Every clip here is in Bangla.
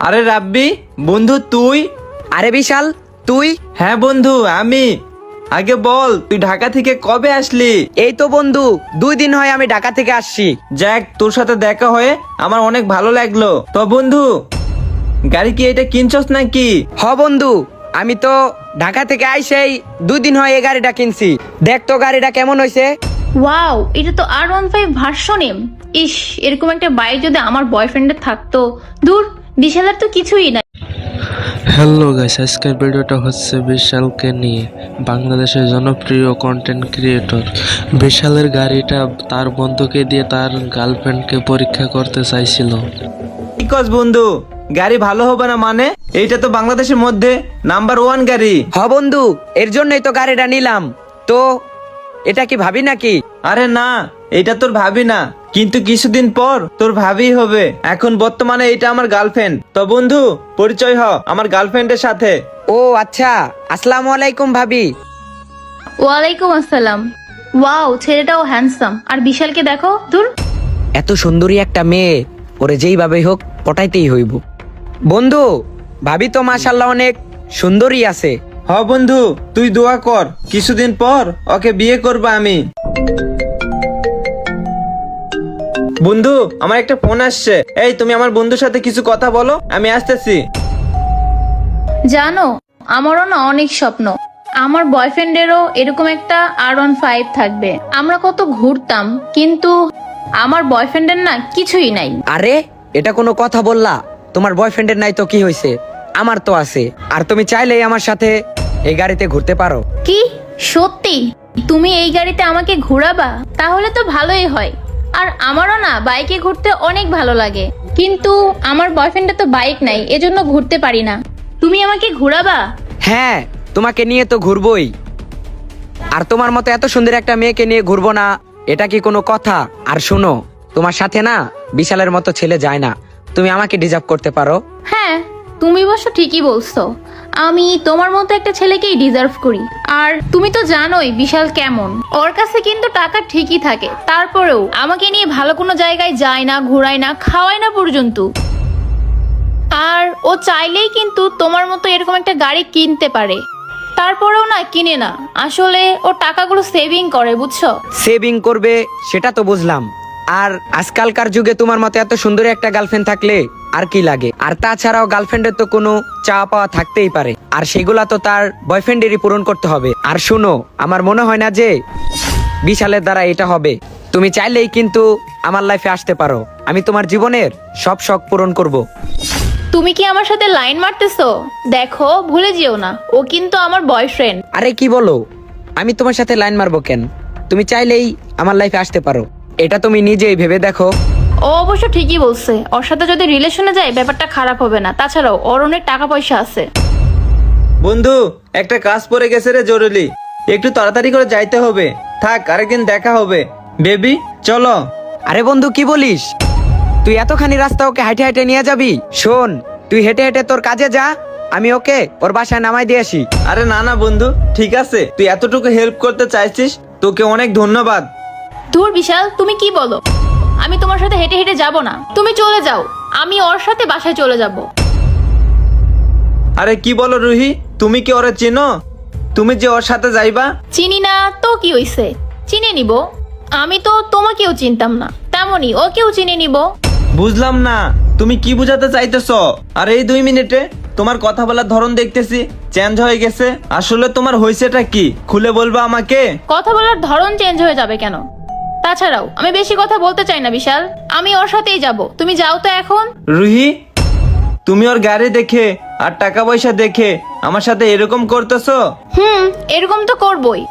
আরে রাব্বি, বন্ধু তুই? আরে বিশাল, তুই? হ্যাঁ বন্ধু, আমি। আগে বল, তুই ঢাকা থেকে কবে আসলি? এই তো বন্ধু, 2 দিন হয় আমি ঢাকা থেকে আসছি। যাক, তোর সাথে দেখা হয়ে আমার অনেক ভালো লাগলো। তো বন্ধু, গাড়ি কি এটা কিনছস নাকি? হ বন্ধু, আমি তো ঢাকা থেকে আইসেই 2 দিন হয় এই গাড়িটা কিনছি। দেখ তো গাড়িটা কেমন হয়েছে। ওয়াও, এটা তো R15 ভার্সন এম। ইস, এরকম একটা বাইক যদি আমার বয়ফ্রেন্ডের থাকতো। দূর, বিশালের তো কিছুই নাই। হ্যালো গাইস, আজকের ভিডিওটা হচ্ছে বিশালকে নিয়ে। বাংলাদেশের জনপ্রিয় কন্টেন্ট ক্রিয়েটর বিশালের গাড়িটা তার বন্ধুকে দিয়ে তার গার্লফ্রেন্ডকে পরীক্ষা করতে চাইছিল। কি কস বন্ধু, গাড়ি ভালো হবে না মানে? এইটা তো বাংলাদেশের মধ্যে নাম্বার 1 গাড়ি। হ বন্ধু, এর জন্যই তো গাড়িটা নিলাম। তো এটা কি ভাবি নাকি? আরে না, এটা তোর ভাবি না, কিন্তু কিছুদিন পর তোর ভাবি হবে। এখন বর্তমানে এটা আমার গার্লফ্রেন্ড। তো বন্ধু, পরিচয় হ আমার গার্লফ্রেন্ডের সাথে। ও আচ্ছা, আসসালামু আলাইকুম ভাবি। ওয়ালাইকুম আসসালাম। ওয়াও, ছেলেটাও হ্যান্ডসাম। আর বিশালকে দেখো, দূর। এত সুন্দরী একটা মেয়ে, ওরে যেইভাবে হোক পটাইতেই হইব। বন্ধু, ভাবি তো মাশাআল্লাহ অনেক সুন্দরী আছে। হ বন্ধু, তুই দোয়া কর, কিছুদিন পর ওকে বিয়ে করব আমি। বন্ধু, আমার একটা ফোন আসছে। এই, তুমি আমার বন্ধুর সাথে কিছু কথা বলো, আমি আসতেছি। জানো, আমারও না অনেক স্বপ্ন আমার বয়ফ্রেন্ডেরও এরকম একটা R15 থাকবে। আমরা কত ঘুরতাম, কিন্তু আমার বয়ফ্রেন্ডের না কিছুই নাই। আরে এটা কোনো কথা বললা? তোমার বয়ফ্রেন্ডের নাই তো কি হয়েছে, আমার তো আছে। আর তুমি চাইলেই আমার সাথে এই গাড়িতে ঘুরতে পারো। কি সত্যি তুমি এই গাড়িতে আমাকে ঘোরাবা? তাহলে তো ভালোই হয়। আর আমারও না বাইকে ঘুরতে অনেক ভালো লাগে, কিন্তু আমার বয়ফ্রেন্ডের তো বাইক নাই, এজন্য ঘুরতে পারি না। তুমি আমাকে ঘোরাবা? হ্যাঁ, তোমাকে নিয়ে তো ঘুরবই। আর তোমার মতো এত সুন্দর একটা মেয়েকে নিয়ে ঘুরবো না, এটা কি কোনো কথা? আর শোনো, তোমার সাথে না বিশালের মতো ছেলে যায় না, তুমি আমাকে ডিজার্ভ করতে পারো। হ্যাঁ, তুমি অবশ্য ঠিকই বলছো। আমি তোমার মতো একটা ছেলেকেই ডিজার্ভ করি। আর তুমি তো জানোই বিশাল কেমন। ওর কাছে কিন্তু টাকা ঠিকই থাকে, তারপরেও আমাকে নিয়ে ভালো কোনো জায়গায় যায় না, ঘোরায় না, খাওয়ায় না পর্যন্ত। আর ও চাইলেই কিন্তু তোমার মতো এরকম একটা গাড়ি কিনতে পারে, তারপরেও না কিনে না। আসলে ও টাকাগুলো সেভিং করে, বুঝছো? সেভিং করবে সেটা তো বুঝলাম। আর আজকালকার যুগে তোমার মতো এত সুন্দর একটা গার্লফ্রেন্ড থাকলে আর কি লাগে? আর তাছাড়াও গার্লফ্রেন্ডের তো কোনো চাওয়া পাওয়া থাকতেই পারে, আর সেগুলা তো তার বয়ফ্রেন্ডেরই পূরণ করতে হবে। আর শোনো, আমার মনে হয় না যে বিশালের দ্বারা এটা হবে। তুমি চাইলেই কিন্তু আমার লাইফে আসতে পারো, আমি তোমার জীবনের সব শখ পূরণ করব। তুমি কি আমার সাথে লাইন মারতেছো? দেখো, ভুলে যেও না, ও কিন্তু আমার বয়ফ্রেন্ড। আরে কি বলো? আমি তোমার সাথে লাইন মারবো কেন? তুমি চাইলেই আমার লাইফে আসতে পারো, এটা তুমি নিজেই ভেবে দেখো। ও অবশ্য ঠিকই বলছে, ওর সাথে যদি রিলেশনে যায় ব্যাপারটা খারাপ হবে না। তাছাড়াও ওর অনেক টাকা পয়সা আছে। বন্ধু, একটা কাজ পড়ে গেছে রে, জরুরি, একটু তাড়াতাড়ি করে যাইতে হবে। থাক, আরেকদিন দেখা হবে। বেবি, চলো। আরে বন্ধু, কি বলিস? তুই এতখানি রাস্তা ওকে হাইটে হাইটে নিয়ে যাবি? শোন, তুই হেঁটে হেঁটে তোর কাজে যা, আমি ওকে ওর বাসায় নামাই দিয়ে আসি। আরে না না বন্ধু, ঠিক আছে, তুই এতটুকু হেল্প করতে চাইছিস, তোকে অনেক ধন্যবাদ। ধুর বিশাল, তুমি কি বলো? আমি তোমার সাথে হেঁটে হেঁটে যাব না, তুমি চলে যাও, আমি ওর সাথে বাসায় চলে যাব। আরে কি বলো রুহি, তুমি কি ওরে চেনো? তুমি যে ওর সাথে যাইবা? চিনি না তো কি হইছে, চিনে নিব। আমি তো তোমাকেও চিনতাম না, তেমনি ওকেও চিনে নিব। বুঝলাম না, তুমি কি বুঝাতে চাইতেছ? আর এই 2 মিনিটে তোমার কথা বলার ধরন দেখতেছি চেঞ্জ হয়ে গেছে। আসলে তোমার হয়েছেটা কি, খুলে বলবা আমাকে? কথা বলার ধরন চেঞ্জ হয়ে যাবে কেন? তাছাড়াও আমি বেশি কথা বলতে চাই না বিশাল, আমি ওর সাথেই যাব। তুমি যাও তো এখন। রুহি, তুমি ওর গাড়ি দেখে আর টাকা পয়সা দেখে আমার সাথে এরকম করতেছো? এরকম তো করবই।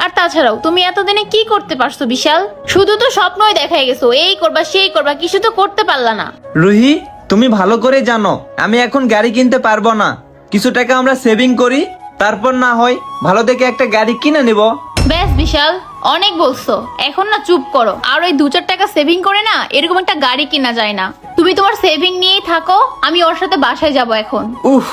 আর তাছাড়াও তুমি এতদিনে কি করতে পারছো বিশাল? শুধু তো স্বপ্নই দেখাই গেছো, এই করবা সেই করবা, কিছু তো করতে পারলা না। রুহি, তুমি ভালো করে জানো আমি এখন গাড়ি কিনতে পারবো না। কিছু টাকা আমরা সেভিং করি, তারপর না হয় ভালো দেখে একটা গাড়ি কিনে নিব। ব্যাস বিশাল, অনেক বলছো, এখন না চুপ করো। আর ওই 2-4 টাকা সেভিং করে না এরকম একটা গাড়ি কিনা যায় না। তুমি তোমার সেভিং নিয়েই থাকো, আমি ওর সাথে বাসায় যাব এখন। উফ,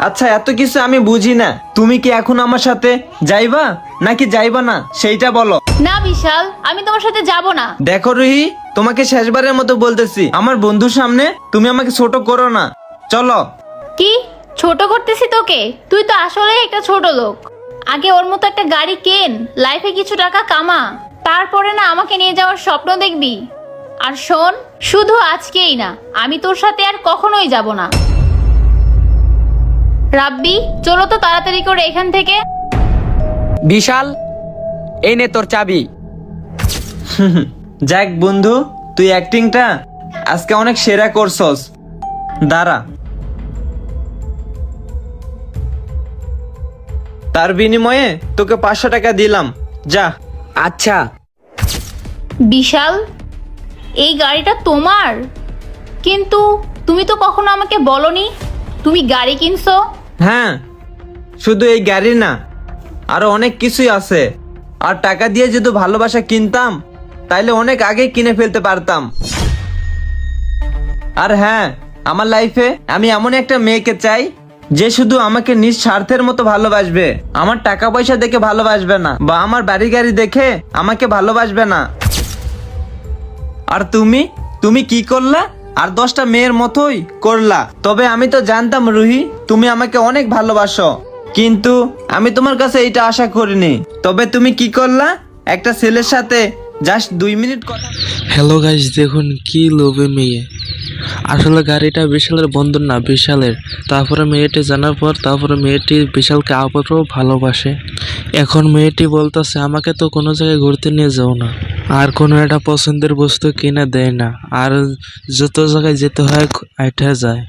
আচ্ছা, এত কিছু আমি বুঝি না। তুমি কি এখন আমার সাথে যাইবা নাকি যাইবা না সেইটা বলো। না বিশাল, আমি তোমার সাথে যাব না। দেখো রুহি, তোমাকে শেষবারের মতো বলতেছি, আমার বন্ধুর সামনে তুমি আমাকে ছোট করো না। চলো। কি ছোট করতেছি তোকে? তুই তো আসলে একটা ছোট লোক। আগে ওর মতো একটা গাড়ি কেন, লাইফে কিছু টাকা কামা, তারপরে না আমাকে নিয়ে যাওয়ার স্বপ্ন দেখবি। আর শোন, শুধু আজকেই না, আমি তোর সাথে আর কখনোই যাব না। রাব্বি, চলো তো তাড়াতাড়ি করে এখান থেকে। বিশাল, এই নে তোর চাবি। যাক বন্ধু, তুই অ্যাক্টিংটা আজকে অনেক সেরা করছস। দাঁড়া, তার বিনিময়ে তোকে 500 টাকা দিলাম, যা। আচ্ছা। বিশাল, এই গাড়িটা তোমার? কিন্তু তুমি তো কখনো আমাকে বলনি তুমি গাড়ি কিনছো। হ্যাঁ, শুধু এই গাড়ি না, আরো অনেক কিছুই আছে। আর টাকা দিয়ে যদি ভালোবাসা কিনতাম তাইলে অনেক আগেই কিনে ফেলতে পারতাম। আর হ্যাঁ, আমার লাইফে আমি এমন একটা মেয়েকে চাই যে শুধু আমাকে নিজ স্বার্থের মতো ভালোবাসবে, আমার টাকা পয়সা দেখে ভালোবাসবে না, বা আমার বাড়ি গাড়ি দেখে আমাকে ভালোবাসবে না। আর তুমি তুমি কি করলা? আর 10টা মেয়ের মতোই করলা। তবে আমি তো জানতাম রুহি, তুমি আমাকে অনেক ভালোবাসো, কিন্তু আমি তোমার কাছে এইটা আশা করিনি। তবে তুমি কি করলা? একটা ছেলের সাথে জাস্ট 2 মিনিট কথা। হ্যালো গাইস, দেখুন কি লোভে মেয়ে। আসলে গাড়িটা বিশালের বন্ধু না, বিশালের। তারপরে মেয়েটি জানার পর তারপরে মেয়েটি বিশালকে আবারও ভালোবাসে। এখন মেয়েটি বলতেছে আমাকে তো কোনো জায়গায় ঘুরতে নিয়ে যাও না, আর কোনো একটা পছন্দের বস্তু কিনে দেয় না, আর যত জায়গায় যেতে হয় আইঠা যায়।